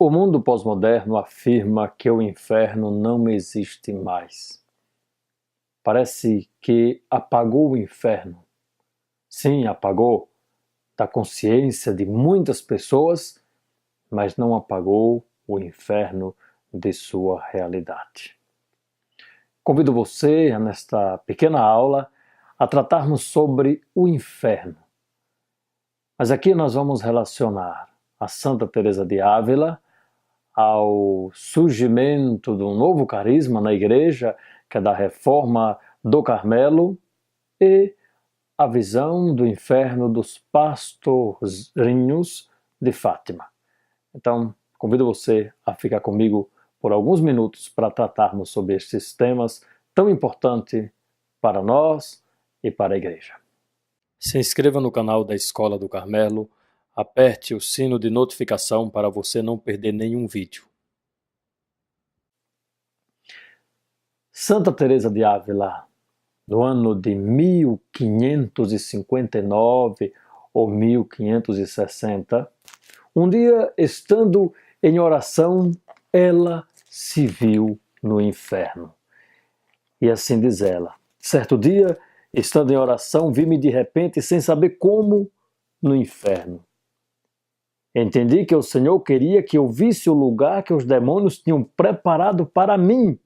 O mundo pós-moderno afirma que o inferno não existe mais. Parece que apagou o inferno. Sim, apagou da consciência de muitas pessoas, mas não apagou o inferno de sua realidade. Convido você, nesta pequena aula, a tratarmos sobre o inferno. Mas aqui nós vamos relacionar a Santa Teresa de Ávila ao surgimento de um novo carisma na igreja, que é da reforma do Carmelo, e a visão do inferno dos pastorinhos de Fátima. Então, convido você a ficar comigo por alguns minutos para tratarmos sobre estes temas tão importantes para nós e para a igreja. Se inscreva no canal da Escola do Carmelo, aperte o sino de notificação para você não perder nenhum vídeo. Santa Teresa de Ávila, no ano de 1559 ou 1560, um dia, estando em oração, ela se viu no inferno. E assim diz ela: certo dia, estando em oração, vi-me de repente, sem saber como, no inferno. Entendi que o Senhor queria que eu visse o lugar que os demônios tinham preparado para mim.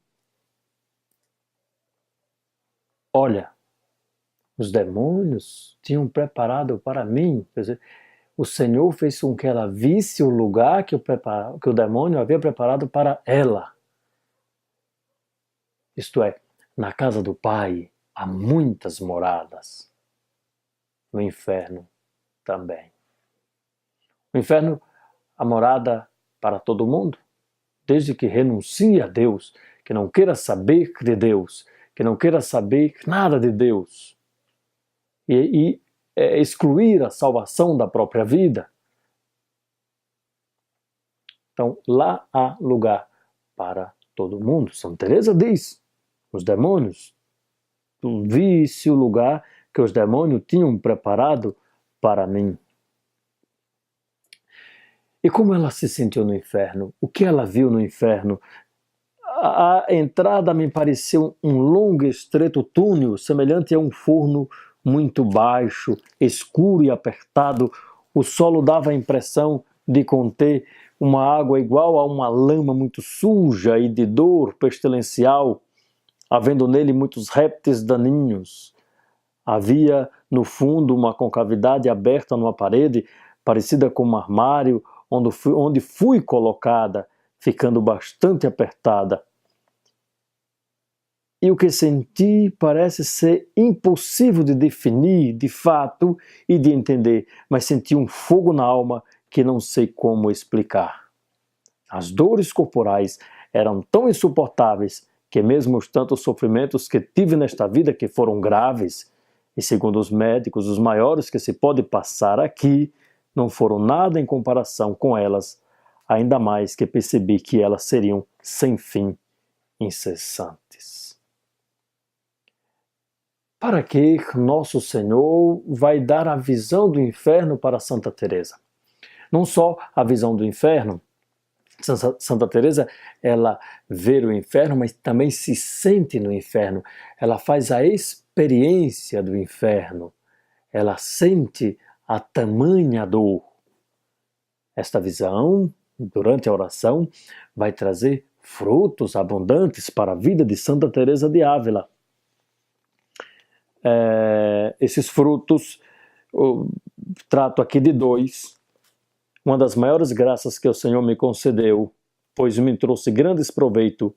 Olha, os demônios tinham preparado para mim. Quer dizer, o Senhor fez com que ela visse o lugar que o demônio havia preparado para ela. Isto é, na casa do Pai há muitas moradas. No inferno também. No inferno, a morada para todo mundo, desde que renuncie a Deus, que não queira saber de Deus, que não queira saber nada de Deus, e excluir a salvação da própria vida. Então, lá há lugar para todo mundo. Santa Teresa diz: os demônios, tu visse o lugar que os demônios tinham preparado para mim. E como ela se sentiu no inferno? O que ela viu no inferno? A entrada me pareceu um longo e estreito túnel, semelhante a um forno muito baixo, escuro e apertado. O solo dava a impressão de conter uma água igual a uma lama muito suja e de dor pestilencial, havendo nele muitos répteis daninhos. Havia, no fundo, uma concavidade aberta numa parede, parecida com um armário, onde fui colocada, ficando bastante apertada. E o que senti parece ser impossível de definir, de fato, e de entender, mas senti um fogo na alma que não sei como explicar. As dores corporais eram tão insuportáveis que mesmo os tantos sofrimentos que tive nesta vida, que foram graves, e segundo os médicos, os maiores que se pode passar aqui, não foram nada em comparação com elas, ainda mais que percebi que elas seriam sem fim, incessantes. Para que Nosso Senhor vai dar a visão do inferno para Santa Teresa? Não só a visão do inferno, Santa Teresa, ela vê o inferno, mas também se sente no inferno. Ela faz a experiência do inferno. Ela sente a tamanha dor. Esta visão, durante a oração, vai trazer frutos abundantes para a vida de Santa Teresa de Ávila. Esses frutos, eu trato aqui de dois. Uma das maiores graças que o Senhor me concedeu, pois me trouxe grandes proveitos,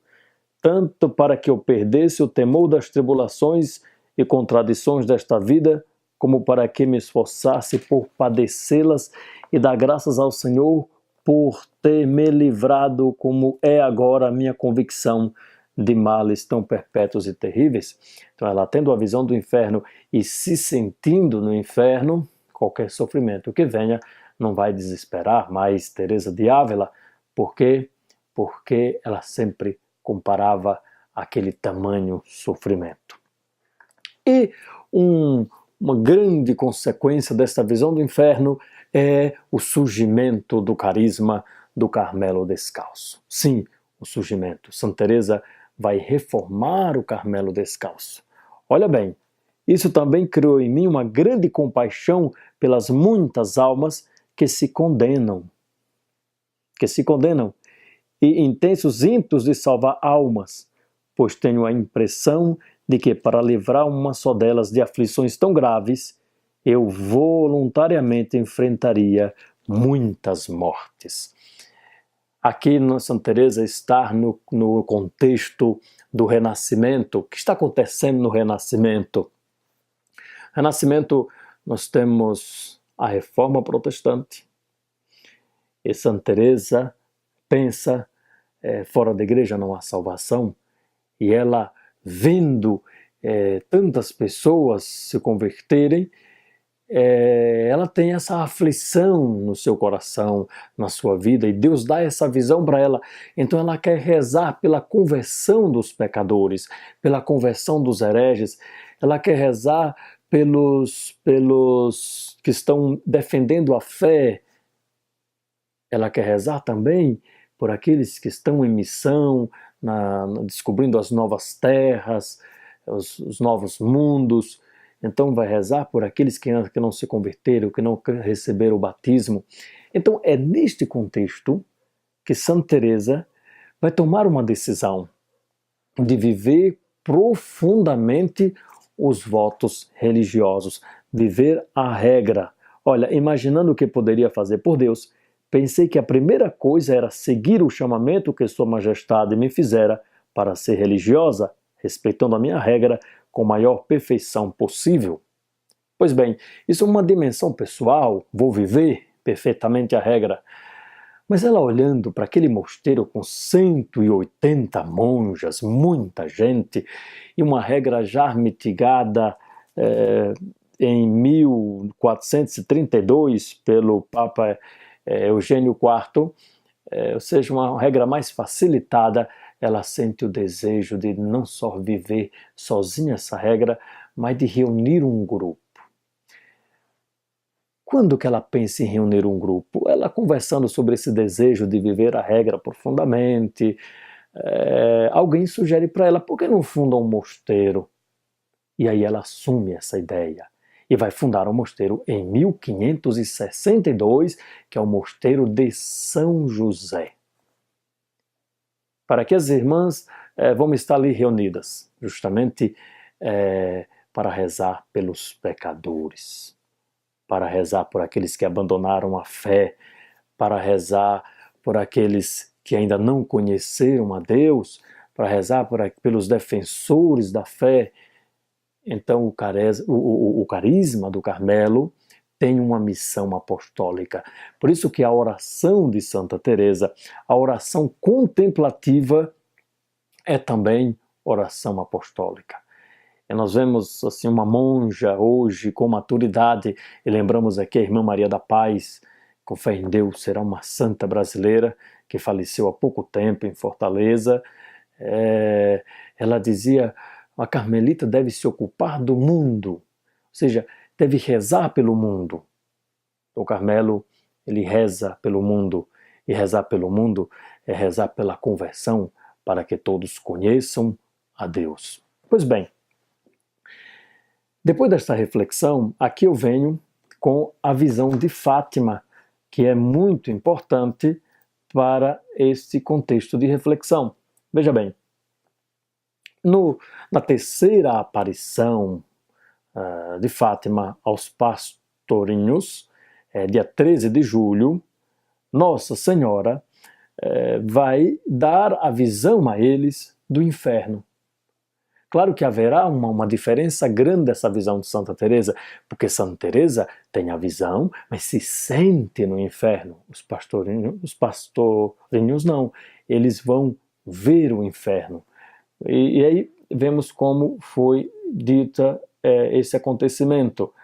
tanto para que eu perdesse o temor das tribulações e contradições desta vida, como para que me esforçasse por padecê-las e dar graças ao Senhor por ter me livrado, como é agora a minha convicção, de males tão perpétuos e terríveis. Então ela, tendo a visão do inferno e se sentindo no inferno, qualquer sofrimento que venha não vai desesperar mais Teresa de Ávila. Por quê? Porque ela sempre comparava aquele tamanho sofrimento. E uma grande consequência desta visão do inferno é o surgimento do carisma do Carmelo Descalço. Sim, o surgimento. Santa Teresa vai reformar o Carmelo Descalço. Olha bem, isso também criou em mim uma grande compaixão pelas muitas almas que se condenam. E intensos ímpetos de salvar almas, pois tenho a impressão de que para livrar uma só delas de aflições tão graves, eu voluntariamente enfrentaria muitas mortes. Aqui Santa Teresa está no contexto do Renascimento. O que está acontecendo no Renascimento? Renascimento, nós temos a Reforma Protestante, e Santa Teresa pensa, fora da igreja não há salvação, e ela vendo tantas pessoas se converterem, ela tem essa aflição no seu coração, na sua vida, e Deus dá essa visão para ela. Então ela quer rezar pela conversão dos pecadores, pela conversão dos hereges, ela quer rezar pelos que estão defendendo a fé, ela quer rezar também por aqueles que estão em missão, descobrindo as novas terras, os novos mundos. Então vai rezar por aqueles que não se converteram, que não receberam o batismo. Então é neste contexto que Santa Teresa vai tomar uma decisão de viver profundamente os votos religiosos, viver a regra. Olha, imaginando o que poderia fazer por Deus, pensei que a primeira coisa era seguir o chamamento que Sua Majestade me fizera para ser religiosa, respeitando a minha regra com a maior perfeição possível. Pois bem, isso é uma dimensão pessoal, vou viver perfeitamente a regra. Mas ela olhando para aquele mosteiro com 180 monjas, muita gente, e uma regra já mitigada em 1432 pelo Papa Eugênio IV, ou seja, uma regra mais facilitada, ela sente o desejo de não só viver sozinha essa regra, mas de reunir um grupo. Quando que ela pensa em reunir um grupo? Ela conversando sobre esse desejo de viver a regra profundamente, alguém sugere para ela, por que não funda um mosteiro? E aí ela assume essa ideia e vai fundar um mosteiro em 1562, que é o Mosteiro de São José. Para que as irmãs vão estar ali reunidas, justamente para rezar pelos pecadores, para rezar por aqueles que abandonaram a fé, para rezar por aqueles que ainda não conheceram a Deus, para rezar pelos defensores da fé. Então o carisma do Carmelo tem uma missão apostólica. Por isso que a oração de Santa Teresa, a oração contemplativa, é também oração apostólica. E nós vemos assim uma monja hoje com maturidade, e lembramos aqui a irmã Maria da Paz, com fé em Deus, será uma santa brasileira que faleceu há pouco tempo em Fortaleza. Ela dizia: a carmelita deve se ocupar do mundo, ou seja, deve rezar pelo mundo. O Carmelo, ele reza pelo mundo, e rezar pelo mundo é rezar pela conversão, para que todos conheçam a Deus. Pois bem, depois desta reflexão, aqui eu venho com a visão de Fátima, que é muito importante para este contexto de reflexão. Veja bem, na terceira aparição de Fátima aos pastorinhos, dia 13 de julho, Nossa Senhora vai dar a visão a eles do inferno. Claro que haverá uma diferença grande dessa visão de Santa Teresa, porque Santa Teresa tem a visão, mas se sente no inferno. Os pastorinhos não, eles vão ver o inferno. E aí vemos como foi dita esse acontecimento.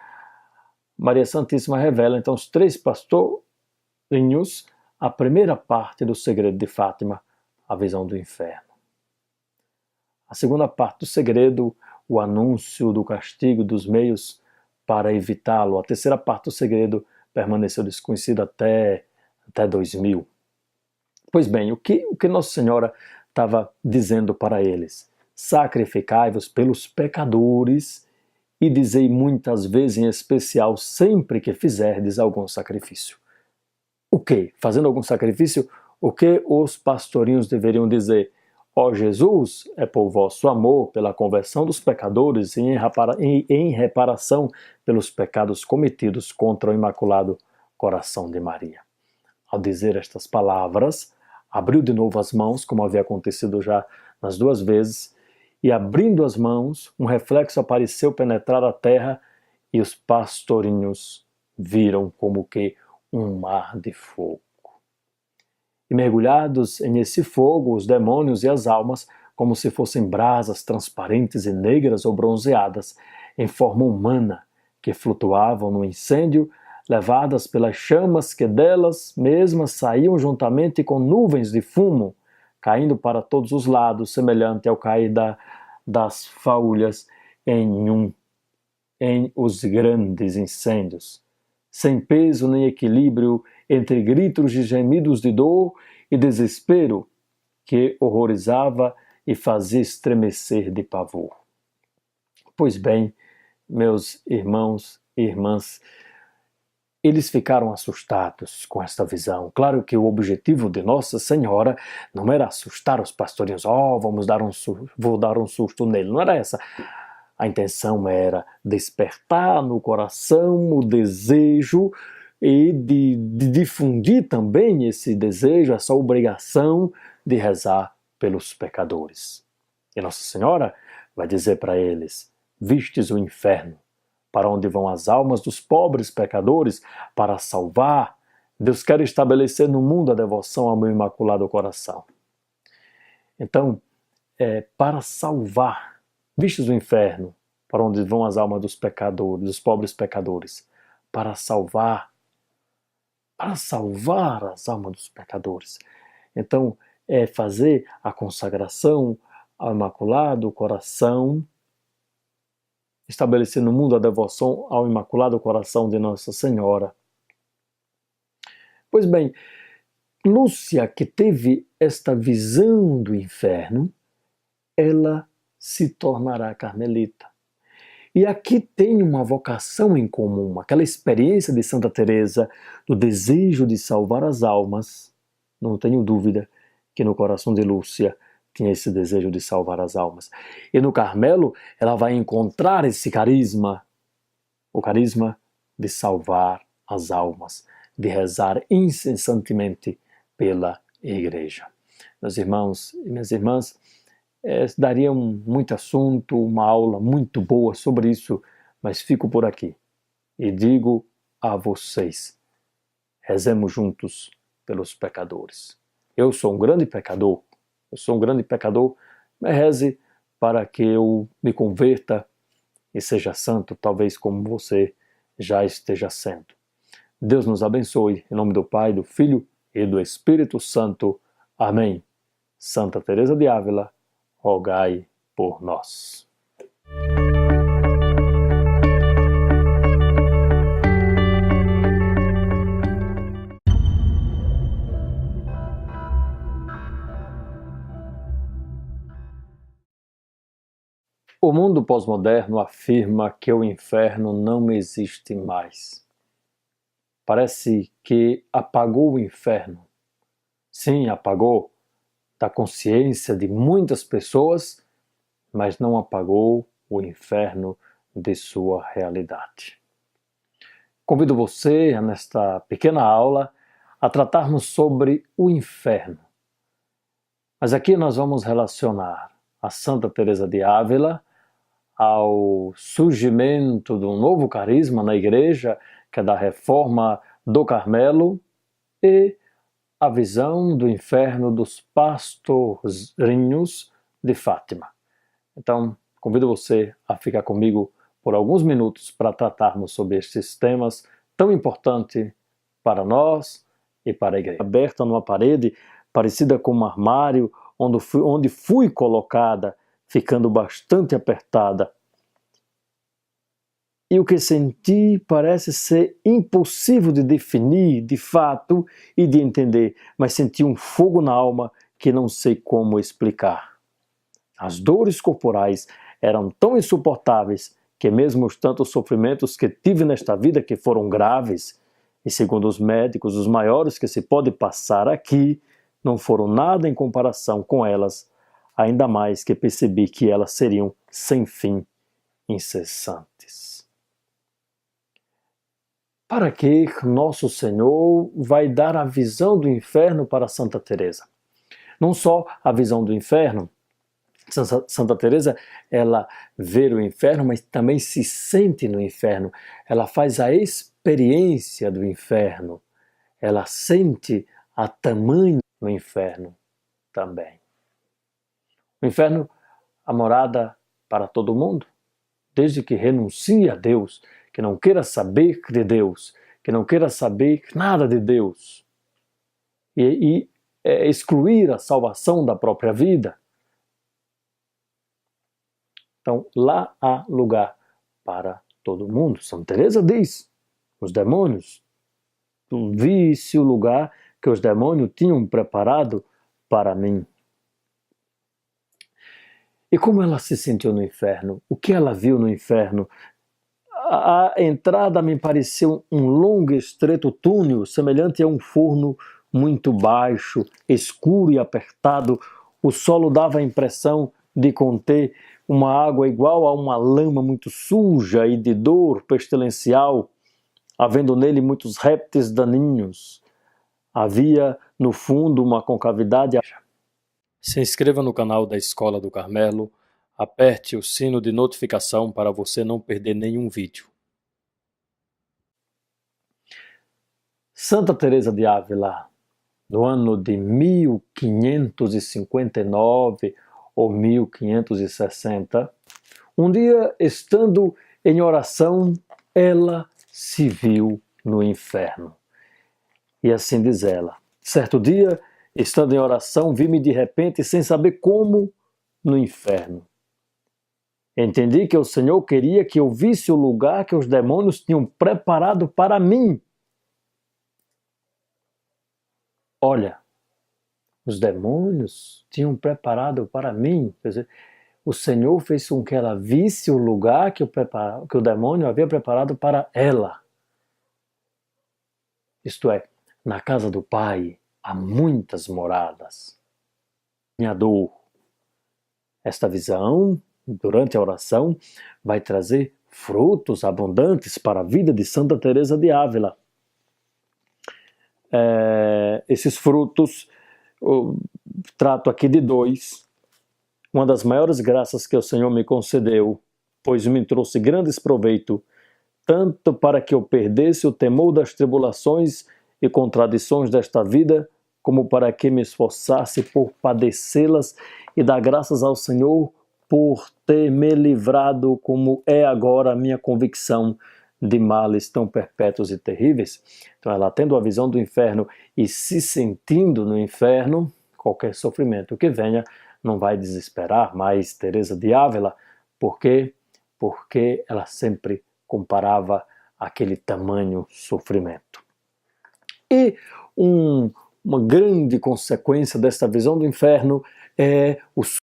Maria Santíssima revela então os 3 pastorinhos a primeira parte do segredo de Fátima, a visão do inferno. A segunda parte do segredo, o anúncio do castigo, dos meios para evitá-lo. A terceira parte do segredo permaneceu desconhecida até 2000. Pois bem, o que Nossa Senhora estava dizendo para eles? Sacrificai-vos pelos pecadores e dizei muitas vezes, em especial, sempre que fizerdes algum sacrifício. O que? Fazendo algum sacrifício, o que os pastorinhos deveriam dizer? Ó Jesus, é por vosso amor, pela conversão dos pecadores e em reparação pelos pecados cometidos contra o Imaculado Coração de Maria. Ao dizer estas palavras, abriu de novo as mãos, como havia acontecido já nas duas vezes, e abrindo as mãos, um reflexo apareceu penetrar a terra e os pastorinhos viram como que um mar de fogo. E mergulhados em esse fogo, os demônios e as almas, como se fossem brasas transparentes e negras ou bronzeadas, em forma humana, que flutuavam no incêndio, levadas pelas chamas que delas mesmas saíam juntamente com nuvens de fumo, caindo para todos os lados, semelhante ao cair das faúlhas em os grandes incêndios, sem peso nem equilíbrio entre gritos e gemidos de dor e desespero que horrorizava e fazia estremecer de pavor. Pois bem, meus irmãos e irmãs, eles ficaram assustados com esta visão. Claro que o objetivo de Nossa Senhora não era assustar os pastorinhos, vou dar um susto nele, não era essa. A intenção era despertar no coração o desejo e de difundir também esse desejo, essa obrigação de rezar pelos pecadores. E Nossa Senhora vai dizer para eles: vistes o inferno, para onde vão as almas dos pobres pecadores para salvar. Deus quer estabelecer no mundo a devoção ao meu Imaculado Coração. Então, para salvar, vistes o inferno, para onde vão as almas dos pecadores, dos pobres pecadores, para salvar as almas dos pecadores. Então, fazer a consagração ao Imaculado Coração, estabelecer no mundo a devoção ao Imaculado Coração de Nossa Senhora. Pois bem, Lúcia, que teve esta visão do inferno, ela se tornará carmelita. E aqui tem uma vocação em comum, aquela experiência de Santa Teresa, do desejo de salvar as almas. Não tenho dúvida que no coração de Lúcia tinha esse desejo de salvar as almas. E no Carmelo ela vai encontrar esse carisma, o carisma de salvar as almas, de rezar incessantemente pela Igreja. Meus irmãos e minhas irmãs, daria muito assunto, uma aula muito boa sobre isso, mas fico por aqui e digo a vocês: rezemos juntos pelos pecadores. Eu sou um grande pecador, mas reze para que eu me converta e seja santo, talvez como você já esteja sendo. Deus nos abençoe, em nome do Pai, do Filho e do Espírito Santo. Amém. Santa Teresa de Ávila, rogai por nós. O mundo pós-moderno afirma que o inferno não existe mais. Parece que apagou o inferno. Sim, apagou da consciência de muitas pessoas, mas não apagou o inferno de sua realidade. Convido você, nesta pequena aula, a tratarmos sobre o inferno. Mas aqui nós vamos relacionar a Santa Teresa de Ávila ao surgimento de um novo carisma na Igreja, que é da reforma do Carmelo, e a visão do inferno dos pastorinhos de Fátima. Então, convido você a ficar comigo por alguns minutos para tratarmos sobre estes temas tão importantes para nós e para a Igreja. Aberta numa parede, parecida com um armário, onde fui colocada, ficando bastante apertada. e o que senti parece ser impossível de definir de fato e de entender, mas senti um fogo na alma que não sei como explicar. As dores corporais eram tão insuportáveis que mesmo os tantos sofrimentos que tive nesta vida, que foram graves, e segundo os médicos, os maiores que se pode passar aqui, não foram nada em comparação com elas, ainda mais que percebi que elas seriam sem fim, incessantes. Para que Nosso Senhor vai dar a visão do inferno para Santa Teresa? Não só a visão do inferno, Santa Teresa, ela vê o inferno, mas também se sente no inferno. Ela faz a experiência do inferno. Ela sente a tamanho no inferno também. O inferno, a morada para todo mundo, desde que renuncie a Deus, que não queira saber de Deus, que não queira saber nada de Deus, e excluir a salvação da própria vida. Então, lá há lugar para todo mundo. Santa Teresa diz, os demônios, tu visse o lugar que os demônios tinham preparado para mim. E como ela se sentiu no inferno? O que ela viu no inferno? A entrada me pareceu um longo e estreito túnel, semelhante a um forno muito baixo, escuro e apertado. O solo dava a impressão de conter uma água igual a uma lama muito suja e de dor pestilencial, havendo nele muitos répteis daninhos. Havia, no fundo, uma concavidade. Se inscreva no canal da Escola do Carmelo, aperte o sino de notificação para você não perder nenhum vídeo. Santa Teresa de Ávila, no ano de 1559 ou 1560, um dia, estando em oração, ela se viu no inferno. E assim diz ela, certo dia, estando em oração, vi-me de repente, sem saber como, no inferno. Entendi que o Senhor queria que eu visse o lugar que os demônios tinham preparado para mim. Olha, os demônios tinham preparado para mim. Quer dizer, o Senhor fez com que ela visse o lugar que o demônio havia preparado para ela. Isto é, na casa do Pai há muitas moradas. Minha dor. Esta visão, durante a oração, vai trazer frutos abundantes para a vida de Santa Teresa de Ávila. Esses frutos, eu trato aqui de dois. Uma das maiores graças que o Senhor me concedeu, pois me trouxe grandes proveito, tanto para que eu perdesse o temor das tribulações e contradições desta vida, como para que me esforçasse por padecê-las e dar graças ao Senhor por ter me livrado, como é agora a minha convicção, de males tão perpétuos e terríveis. Então ela tendo a visão do inferno e se sentindo no inferno, qualquer sofrimento que venha não vai desesperar mais Teresa de Ávila. Por quê? Porque ela sempre comparava aquele tamanho sofrimento. E uma grande consequência desta visão do inferno é o